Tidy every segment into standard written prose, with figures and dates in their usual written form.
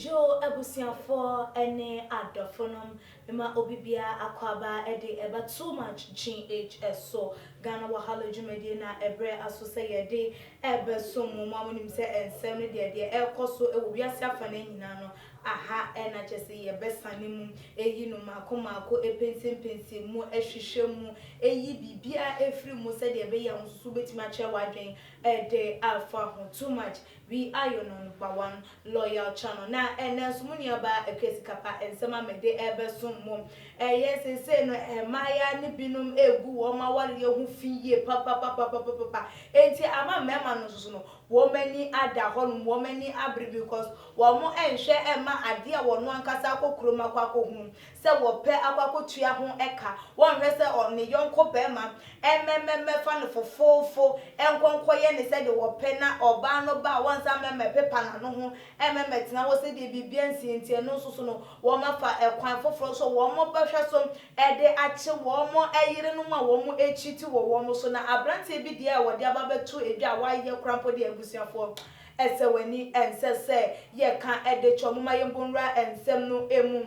Jo abusiafo ene adofonom mema obibia akwaba eba too much GHS so Ghana wahala jumedi na ebre aso se yede ebe so mumamunim se ensem ne de ekoso ewobiase afa na nyina no aha ena chese ye besane mu eyi no makomako epensempense mu ehwehwe mu eyi bibia efri mu se de be ya nsusu betima che wadwen ede alpha ho too much we are your number one loyal channel na enenso mu niaba ekesi kapa ensema mede ebe so mu yes say no maya ne binum egu wo ma wale hu fiye papa enti ama mema no so no wo mani ada honum wo mani abre because wo mo enhwe ema ade a wono ankasa akokroma kwakohum se wo pe akwakotua ho eka won hwe se onne yonko bema emmemme fa no fofofo enkonkoye ne se de wo pe na oba no ba wonsa memme pepa na no ho emmemme tina wo se de bibia nsientie no so no wo mafa ekwan foforo so wo mo behwe so ede ache wo mo eyire no ma wo mo echiti wo mo so na abrante bi de a wo de ababetu edwa wa ye krampo de abusuafo ese wani ensese ye kan ede chomuma yembonra ensem no emu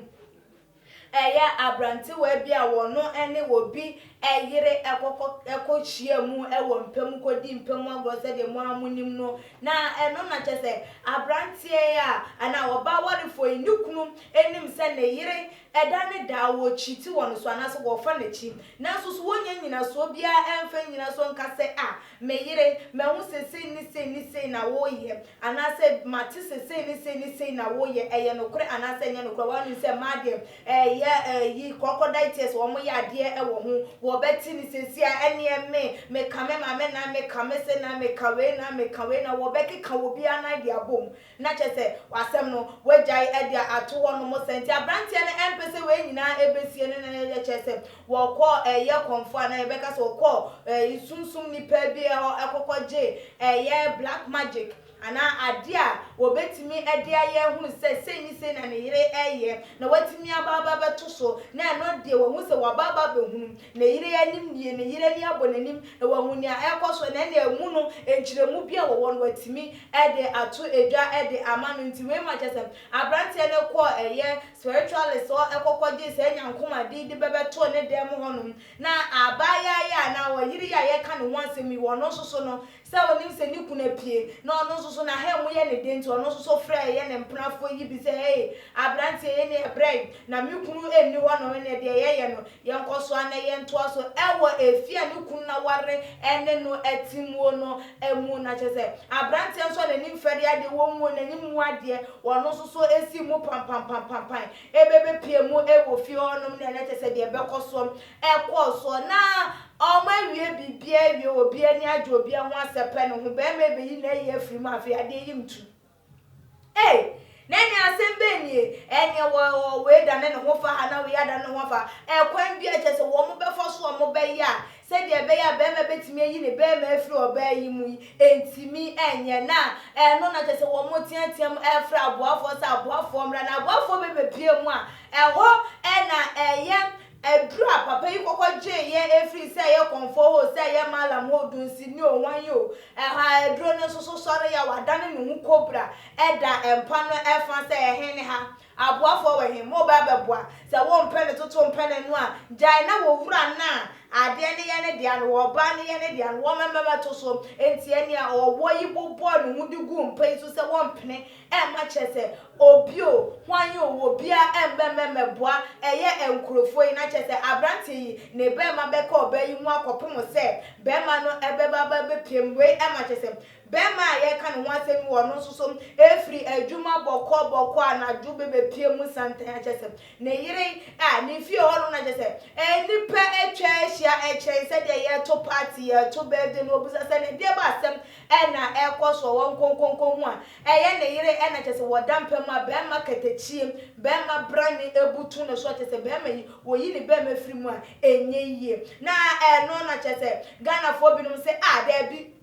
eya abrante we bia wono ene wo bi eyire ekochia mu ewo mpem kodi mpem agose de mu amunim no na eno na chese abrante ya ana wo ba wori fo indukunu enim se ne yire eda ne da wo chiti wono so ana so wo fa na chi na so so wonya nyina so bia emfa nyina so nka se me yire me hu se ni na wo ye ana se mati se ni na wo ye eye no kure ana se nya no kure wanu se madem yi crocodile tears wo mo ya de e wo hu wo beti ni sesia ene me kame mame na me kame se na me kawe na wo beki ka wo bia na dia bom na chese wasem no wejai e dia ato wo no mo senti abrante ne empese we nyina ebesie ne na chese wo ko ye konfo na e beka so ko isunsum ni pa bi ekokoje ye black magic ana adia wobetimi ede aye hu se ni na ne yire eye na watimi ababa beto so na no de wo hu se wababa behunu na yire anim nie na yire ni abonanim na wo nia ekoso na na emu no enchiremu bia wo no watimi ede ato edwa ede amanu nti we ma chesem abrante ne ko eye spiritualist o ekokoje se nyankoma di bebeto ne dem honum na abaya ya na wo yire ya ye ka no wansemi wo no so no se wonim se ni kuna pie na ono so na he mu ye ne denti ono so frɛ ye ne mprafo yi bi se hey abrante ye ne bread na mi kunu enni ho no ne de ye no ye nkoso ana ye ntoa so ewo efia ni kunu na ware ene no etimuo no emu na chese abrante nso na ni mfere ade wo mu na ni mu ade ono so esi mu pam ebebe pie mu ewo fie ono ne na chese de bekoso ekoso na omawie bibia wie obi ani ajo obi ho asepe no ho be me be yi na ye afiri ma afi ade yi mtu nani asembe ni eni wo we da ne ho fa ana we ya da ne ho fa ekwan bi eche se wo mo be fo so mo be ya se de be ya be me betimi yi ne be me afiri oba yi mu entimi enye na no na che se wo mo tiatem afiri aboafo sa aboafo mra na aboafo be pie mu a eho na eye edra papa yi kokoje ye efri se ye konfo ho se ye malam ho dunsi ni owan yo ha edro ne so sore ya wadane ne hu kobra eda empa no efa se ye ne ha aboafo we he mo ba beboa se wo mpe ne toto mpe ne no a jai na wo wura na ade ne ye ne dia no wo ba ne ye ne dia no wo memema to so enti ene a owo yi bobo no hu di gu mpe so se wo mpene e ma chese obio hwan yo wo bia embememeboa eye enkrofo yi na chese abrante yi ne be ma be ka oba yi mu akopom se be ma no ebeba ba be piemwe e ma chese be ma ye ka no wasemi wo no so efri adwuma bokọ anadwo be piemu santan chese ne yire ne fie ho no na chese nipa etwa ehia eche se de ye to party ye to birthday no obusa se ne de ba asem na ekoso won konkonko hu a eye ne yire na chese wo dampem a be ma katachiem be ma brani ebutu no so chese be ma yi wo yi ne be ma firi mu a enye yie na no na chese Ghana fo binom se da bi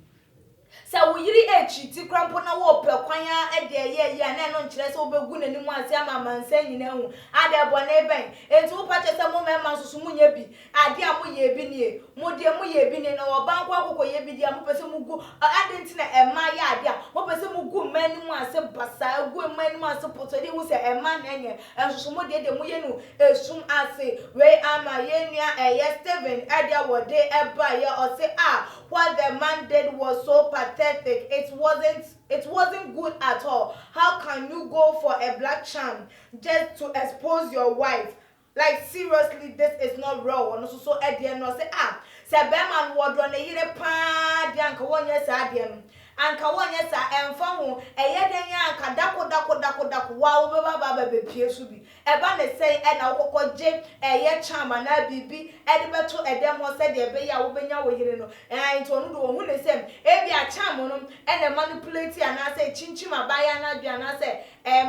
sa wo yiri echi ti krampo na wo pe kwanya e de ye na no nkyere se wo begu nanim ase ama mansa nyina hu ade bone ben enti wo pa che se mo mema nsusu mu nya bi ade a mo ye bi nie mo de mo ye bi nie na wo banko akoko ye bi dia mo pese mu gu ade nti na ema ya ade a mo pese mu gu manim ase basa gu manim ase poto de wo se ema na enye nsusu mo de mo ye no esum ase we ama ye nua Steven ade wo de eba ye o se what the man did was so pathetic. It wasn't good at all. How can you go for a black charm just to expose your wife? Like seriously, this is not raw. And so at the end, no say say be man wodro na yire pa de anka wonye sa de no. Anka wonye sa emfa ho eye den ya anka dako wa wo baba be pie so bi. Eba ne say e na kokogye eye charm na bibi e de beto edem ho se de be ya wo benya wo yire no. Nti onu do hu ne sem e bi a charm no e na manipulate ana say chinchim abaya na dua na say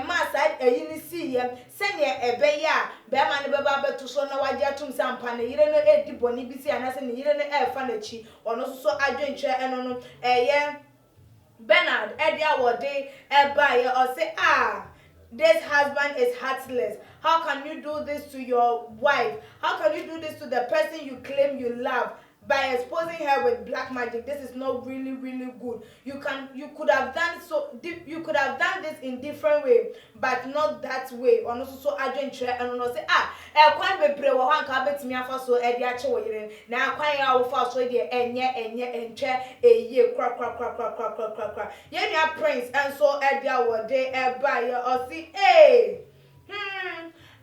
ma sa eyi ni si ye se ne ebe ya be ma ne baba beto so na waje atum sampa ne yire no e di boni bi si ana se ne yire no e fa na chi ono so adwenche eno no eye Bernard Edia Wode Ebaye or say this husband is heartless. How can you do this to your wife? How can you do this to the person you claim you love by exposing her with black magic? This is not really good. You could have done this in different way, but not that way. Ono so adwentre and ono say kwan bebre wo han ka betimi afa so e de ache wo yire na kwan ya wo fa so de enye entwe eye kra ye nya prince and so e dia wo de e ba ye o si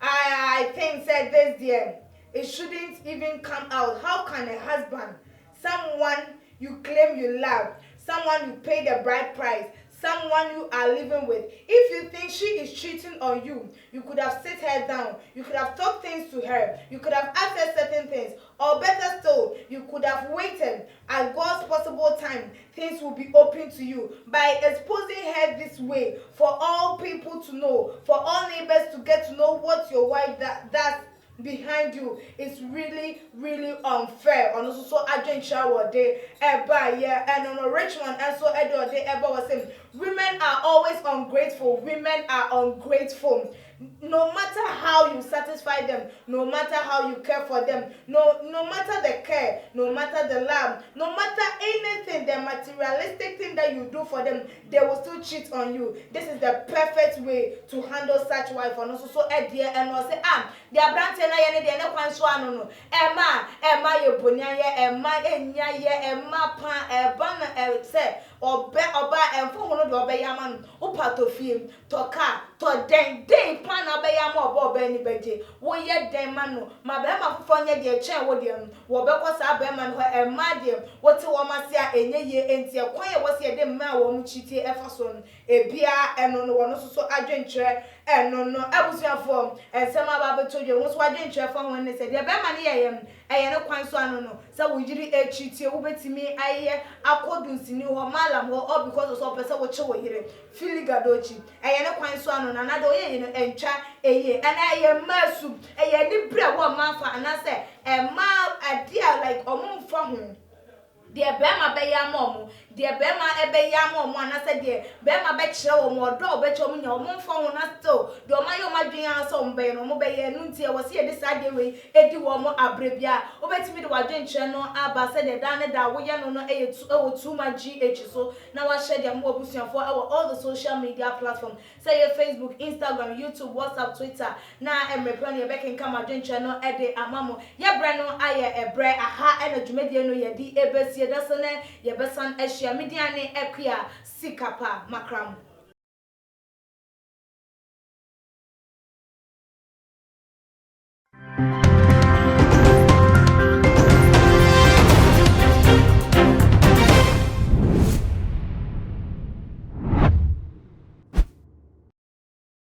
I think said this there it shouldn't even come out. How can a husband, someone you claim you love, someone you pay the bride price, someone you are living with, if you think she is cheating on you, you could have sit her down, you could have talked things to her, you could have asked her certain things, or better still, you could have waited. At God's possible time, things will be open to you. By exposing her this way, for all people to know, for all neighbors to get to know what your wife does behind you, is really unfair. On also so adventure what they eba and on a rich one and so edo they eba was saying women are always ungrateful. No matter how you satisfy them, no matter how you care for them, no matter the care, no matter the love, no matter anything, the materialistic thing that you do for them, they will still cheat on you. This is the perfect way to handle such wife. And also so dear and also say the branch na ye ne de kwan so ano no Emma ye bonya ye Emma enya ye Emma pa eba na say oba enfo hono de oba yama no upato fie toka to den plan abaya ma oba ni beje wo ye den ma no ma be ma fofo nye de chen wo de no wo be ko sa be ma no Emma de wo te wo ma se a enye ye enti e kwan ye wo se de ma wo mu chiti efa so no ebia eno no wo no so adwenkyere eno no abusuafo ensema ba beto je wo so adwenkyere fa ho ne se de be ma ne ye yem eye ne kwan so ano no se wo yiri echiti wo betimi aye akodunsini ho malam ho all because of person wo che wo yire filigadochi eye ne kwan so ano na na do ye no entwa eye ana eye masu eye ni bre wo manfa ana se ma adia like omumfa ho de bema be ya mom de bema ebe ya mom ana se de bema be kire wo mo do be che wo nya wo mfa ho na still de o ma yo ma dwen aso mbe no mo be ye nu ntie wo se ye de sa de we edi wo mo abrebia wo betimi de wadwen kire no aba se de dan da wo ye no no e wo too much gh so na wa share de mo obusuafo all the social media platforms say your Facebook, Instagram, YouTube, WhatsApp, Twitter na emre ye be ken kama dwen kire no e de amamo ye bre no aye ebre aha e na dwumedie no ye di ebesi dasone ye besan ehia mediane ekwia sikapa makram